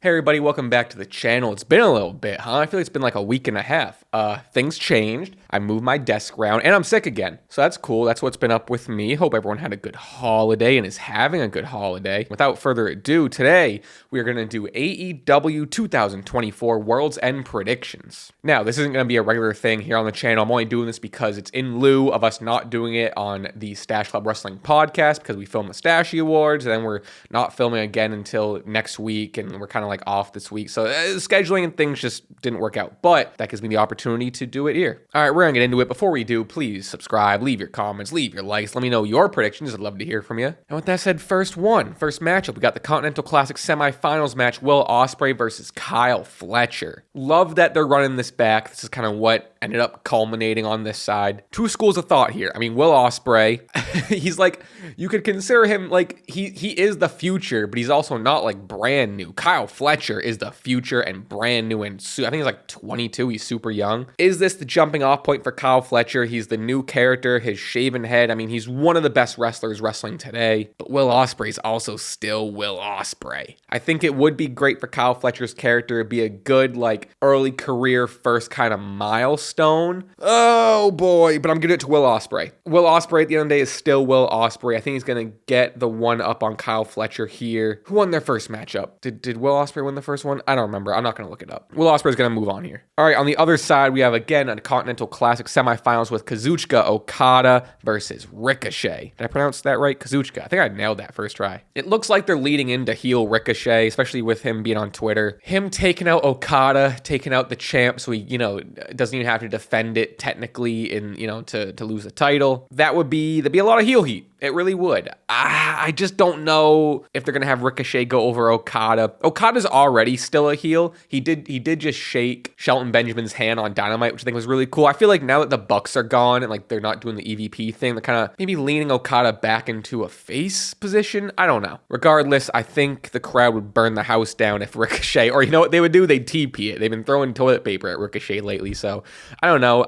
Hey everybody, welcome back to the channel. It's been a little bit, huh? I feel like it's been like a week and a half. Things changed. I moved my desk around and I'm sick again. So that's cool. That's what's been up with me. Hope everyone had a good holiday and is having a good holiday. Without further ado, today we are going to do AEW 2024 World's End predictions. Now, this isn't going to be a regular thing here on the channel. I'm only doing this because it's in lieu of us not doing it on the Stash Club Wrestling podcast because we filmed the Stashy Awards and then we're not filming again until next week and we're kind of like off this week. So scheduling and things just didn't work out, but that gives me the opportunity to do it here. All right, we're gonna get into it. Before we do, please subscribe, leave your comments, leave your likes. Let me know your predictions. I'd love to hear from you. And with that said, first matchup, we got the Continental Classic semifinals match, Will Ospreay versus Kyle Fletcher. Love that they're running this back. This is kind of what ended up culminating on this side. Two schools of thought here. I mean, Will Ospreay, he's like, you could consider him like, he is the future, but he's also not like brand new. Kyle Fletcher is the future and brand new, and I think he's like 22. He's super young. Is this the jumping off point for Kyle Fletcher? He's the new character, his shaven head. I mean, he's one of the best wrestlers wrestling today, but Will Ospreay is also still Will Ospreay. I think it would be great for Kyle Fletcher's character. It'd be a good like early career first kind of milestone. Oh boy, but I'm giving it to Will Ospreay. Will Ospreay at the end of the day is still Will Ospreay. I think he's gonna get the one up on Kyle Fletcher here. Who won their first matchup? Did Will Ospreay win the first one? I don't remember. I'm not gonna look it up. Will Ospreay's gonna move on here. All right, on the other side, we have again a Continental Classic semifinals with Kazuchika Okada versus Ricochet. Did I pronounce that right? Kazuchika. I think I nailed that first try. It looks like they're leading into heel Ricochet, especially with him being on Twitter. Him taking out Okada, taking out the champ, so he, doesn't even have to defend it technically in, to lose the title. There'd be a lot of heel heat. It really would. I just don't know if they're going to have Ricochet go over Okada. Okada's already still a heel. He did just shake Shelton Benjamin's hand on Dynamite, which I think was really cool. I feel like now that the Bucks are gone and like they're not doing the EVP thing, they're kind of maybe leaning Okada back into a face position. I don't know. Regardless, I think the crowd would burn the house down if Ricochet, or you know what they would do? They'd TP it. They've been throwing toilet paper at Ricochet lately, so I don't know.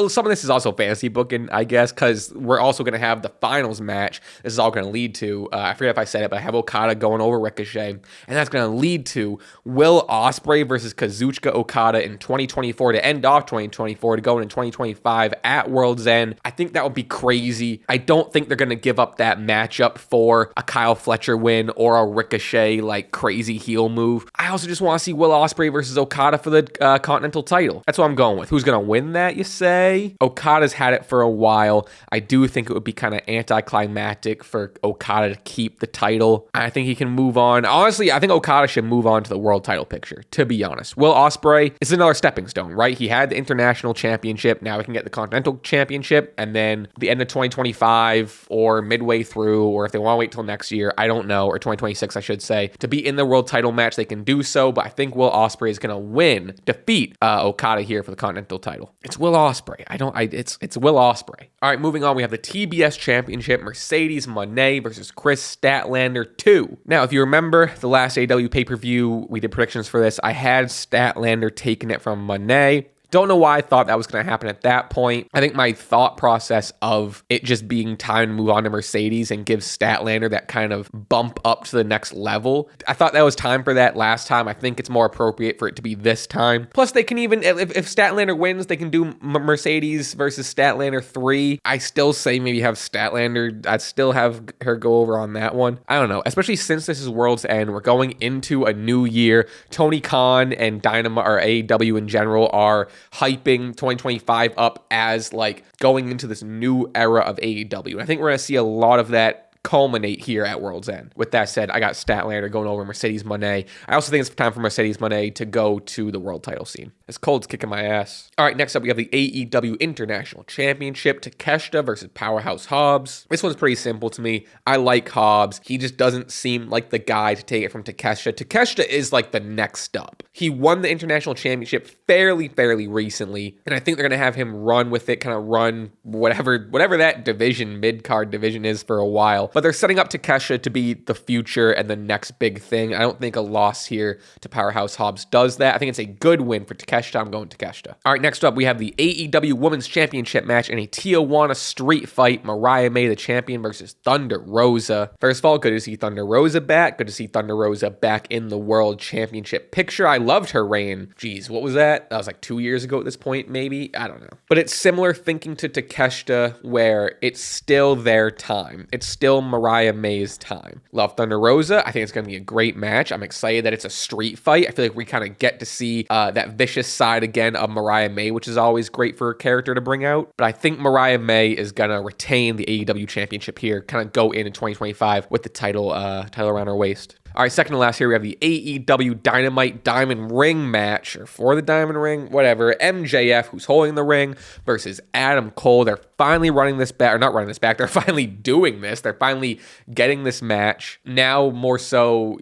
Some of this is also fantasy booking, I guess, because we're also going to have the finals match. This is all going to lead to, I forget if I said it, but I have Okada going over Ricochet, and that's going to lead to Will Ospreay versus Kazuchika Okada in 2024 to end off 2024 to go into 2025 at World's End. I think that would be crazy. I don't think they're going to give up that matchup for a Kyle Fletcher win or a Ricochet like crazy heel move. I also just want to see Will Ospreay versus Okada for the Continental title. That's what I'm going with. Who's going to win that, you say? Okada's had it for a while. I do think it would be kind of anticlimactic for Okada to keep the title. I think he can move on. Honestly, I think Okada should move on to the world title picture, to be honest. Will Ospreay is another stepping stone, right? He had the international championship. Now he can get the continental championship, and then the end of 2025 or midway through, or if they want to wait till next year, I don't know, or 2026, I should say, to be in the world title match, they can do so, but I think Will Ospreay is going to defeat Okada here for the continental title. It's Will Ospreay. It's Will Ospreay. All right, moving on, we have the TBS championship, Mercedes Moné versus Chris Statlander 2. Now, if you remember the last AEW pay-per-view, we did predictions for this. I had Statlander taking it from Moné. Don't know why I thought that was going to happen at that point. I think my thought process of it just being time to move on to Mercedes and give Statlander that kind of bump up to the next level, I thought that was time for that last time. I think it's more appropriate for it to be this time. Plus, they can even, if Statlander wins, they can do Mercedes versus Statlander 3. I still say maybe have Statlander, I'd still have her go over on that one. I don't know, especially since this is World's End. We're going into a new year. Tony Khan and Dynamite, or AEW in general, are hyping 2025 up as like going into this new era of AEW. And I think we're going to see a lot of that culminate here at World's End. With that said, I got Statlander going over Mercedes Moné. I also think it's time for Mercedes Moné to go to the world title scene. This cold's kicking my ass. All right, next up we have the AEW International Championship, Takeshita versus Powerhouse Hobbs. This one's pretty simple to me. I like Hobbs. He just doesn't seem like the guy to take it from Takeshita. Takeshita is like the next up. He won the International Championship fairly recently, and I think they're going to have him run with it, kind of run whatever that division, mid-card division is for a while. but they're setting up Takeshita to be the future and the next big thing. I don't think a loss here to Powerhouse Hobbs does that. I think it's a good win for Takeshita. I'm going Takeshita. All right, next up, we have the AEW Women's Championship match in a Tijuana street fight. Mariah May, the champion, versus Thunder Rosa. First of all, good to see Thunder Rosa back. Good to see Thunder Rosa back in the World Championship picture. I loved her reign. Jeez, what was that? That was like 2 years ago at this point, maybe? I don't know. But it's similar thinking to Takeshita, where it's still their time. It's still Mariah May's time. Love Thunder Rosa. I think it's going to be a great match. I'm excited that it's a street fight. I feel like we kind of get to see that vicious side again of Mariah May, which is always great for a character to bring out. But I think Mariah May is going to retain the AEW Championship here, kind of go into 2025 with the title around her waist. All right, second to last here, we have the AEW Dynamite Diamond Ring match, or for the Diamond Ring, whatever. MJF, who's holding the ring, versus Adam Cole. They're finally running this back, or not running this back, they're finally doing this. They're finally getting this match. Now, more so,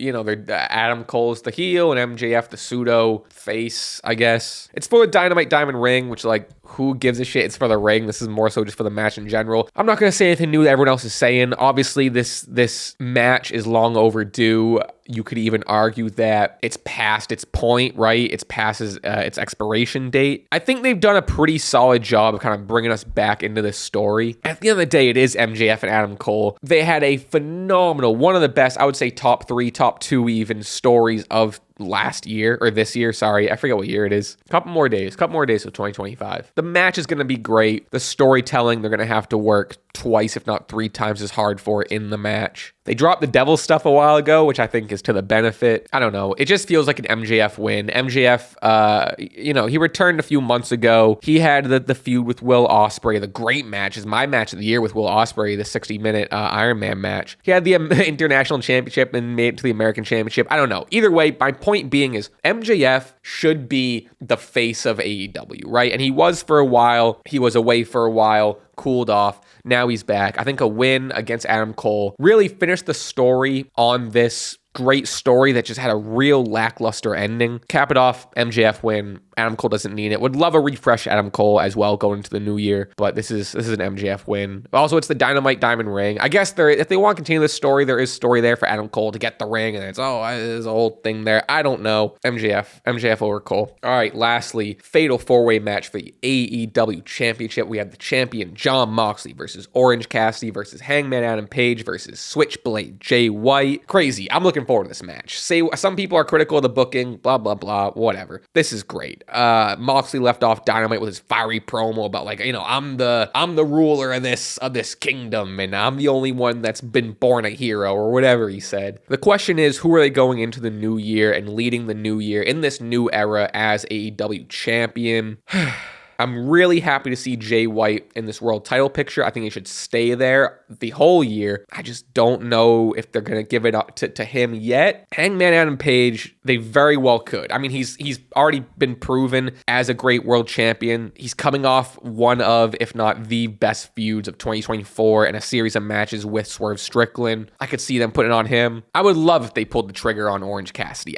Adam Cole's the heel and MJF the pseudo face, I guess. It's for the Dynamite Diamond Ring, which, who gives a shit? It's for the ring. This is more so just for the match in general. I'm not going to say anything new that everyone else is saying. Obviously, this match is long overdue. You could even argue that it's past its point, right? It's past its expiration date. I think they've done a pretty solid job of kind of bringing us back into this story. At the end of the day, it is MJF and Adam Cole. They had a phenomenal, one of the best, I would say top 3, top 2 even stories of last year, or this year, sorry. I forget what year it is. Couple more days of 2025. The match is going to be great. The storytelling, they're going to have to work twice, if not 3 times as hard for in the match. They dropped the devil stuff a while ago, which I think is to the benefit. I don't know. It just feels like an MJF win. MJF, he returned a few months ago. He had the feud with Will Ospreay. The great match is my match of the year with Will Ospreay, the 60-minute Iron Man match. He had the International Championship and made it to the American Championship. I don't know. Either way, my point being is MJF should be the face of AEW, right? And he was for a while. He was away for a while, cooled off. Now he's back. I think a win against Adam Cole really finished the story on this great story that just had a real lackluster ending. Cap it off, MJF win. Adam Cole doesn't need it. Would love a refresh Adam Cole as well going into the new year, but this is an MJF win. Also, it's the Dynamite Diamond Ring. I guess if they want to continue this story, there is story there for Adam Cole to get the ring, and there's a whole thing there. I don't know. MJF over Cole. All right, lastly, fatal 4-way match for the AEW Championship. We have the champion Jon Moxley versus Orange Cassidy versus Hangman Adam Page versus Switchblade Jay White. Crazy. I'm looking forward to this match. Some people are critical of the booking, blah, blah, blah, whatever. This is great. Moxley left off Dynamite with his fiery promo about I'm the ruler of this kingdom, and I'm the only one that's been born a hero, or whatever he said. The question is, who are they going into the new year and leading the new year in this new era as AEW champion? I'm really happy to see Jay White in this world title picture. I think he should stay there the whole year. I just don't know if they're going to give it up to him yet. Hangman Adam Page, they very well could. I mean, he's already been proven as a great world champion. He's coming off one of, if not the best feuds of 2024 and a series of matches with Swerve Strickland. I could see them putting it on him. I would love if they pulled the trigger on Orange Cassidy.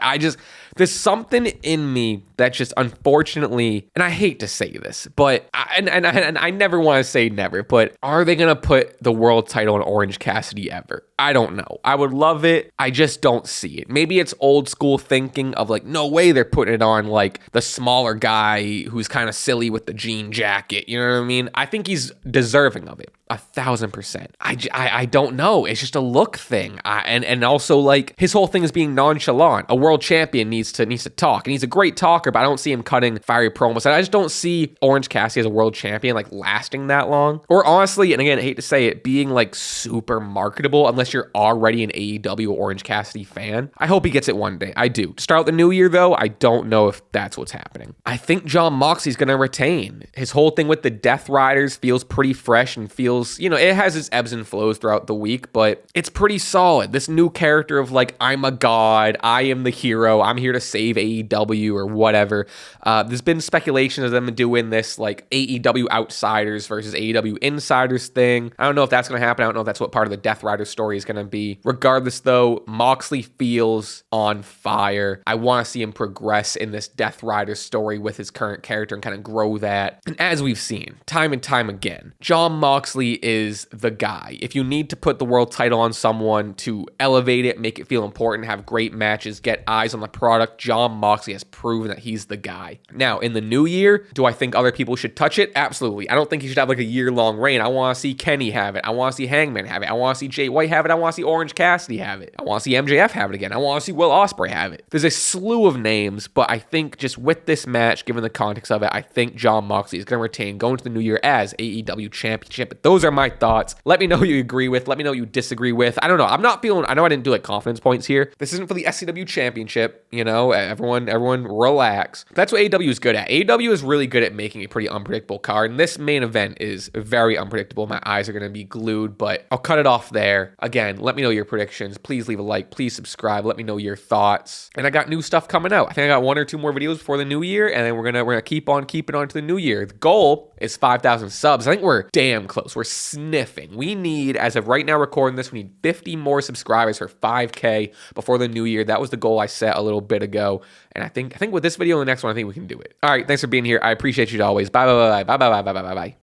There's something in me that just unfortunately, and I hate to say this, but I never want to say never, but are they going to put the world title on Orange Cassidy ever? I don't know. I would love it. I just don't see it. Maybe it's old school thinking of no way they're putting it on the smaller guy who's kind of silly with the jean jacket. You know what I mean? I think he's deserving of it. 1,000%. I don't know. It's just a look thing. And also his whole thing is being nonchalant. A world champion needs to talk, and he's a great talker, but I don't see him cutting fiery promos. And I just don't see Orange Cassidy as a world champion lasting that long. Or honestly, and again, I hate to say it, being super marketable unless you're already an AEW Orange Cassidy fan. I hope he gets it one day. I do. To start out the new year though, I don't know if that's what's happening. I think Jon Moxley's going to retain. His whole thing with the Death Riders feels pretty fresh and feels, it has its ebbs and flows throughout the week, but it's pretty solid. This new character of I'm a god, I am the hero, I'm here to save AEW or whatever. There's been speculations of them doing in this like AEW outsiders versus AEW insiders thing. I don't know if that's going to happen. I don't know if that's what part of the Death Rider story is going to be. Regardless, though, Moxley feels on fire. I want to see him progress in this Death Rider story with his current character and kind of grow that. And as we've seen time and time again, Jon Moxley is the guy. If you need to put the world title on someone to elevate it, make it feel important, have great matches, get eyes on the product, Jon Moxley has proven that he's the guy. Now, in the new year, do I think other people should touch it? Absolutely. I don't think he should have like a year-long reign. I want to see Kenny have it. I want to see Hangman have it. I want to see Jay White have it. I want to see Orange Cassidy have it. I want to see MJF have it again. I want to see Will Ospreay have it. There's a slew of names, but I think just with this match, given the context of it, I think Jon Moxley is going to retain going to the new year as AEW Championship. But those are my thoughts. Let me know who you agree with. Let me know who you disagree with. I don't know. I'm not feeling, I know I didn't do like confidence points here. This isn't for the SCW Championship. You know, everyone relax. That's what AEW is good at. AEW is really good at making a pretty unpredictable card. And this main event is very unpredictable. My eyes are going to be glued, but I'll cut it off there. Again, let me know your predictions. Please leave a like. Please subscribe. Let me know your thoughts. And I got new stuff coming out. I think I got 1 or 2 more videos before the new year, and then we're gonna keep on keeping on to the new year. The goal is 5,000 subs. I think we're damn close. We're sniffing. We need, as of right now recording this, we need 50 more subscribers for 5K before the new year. That was the goal I set a little bit ago. And I think with this video and the next one, I think we can do it. All right, thanks for being here. I appreciate you always. Bye.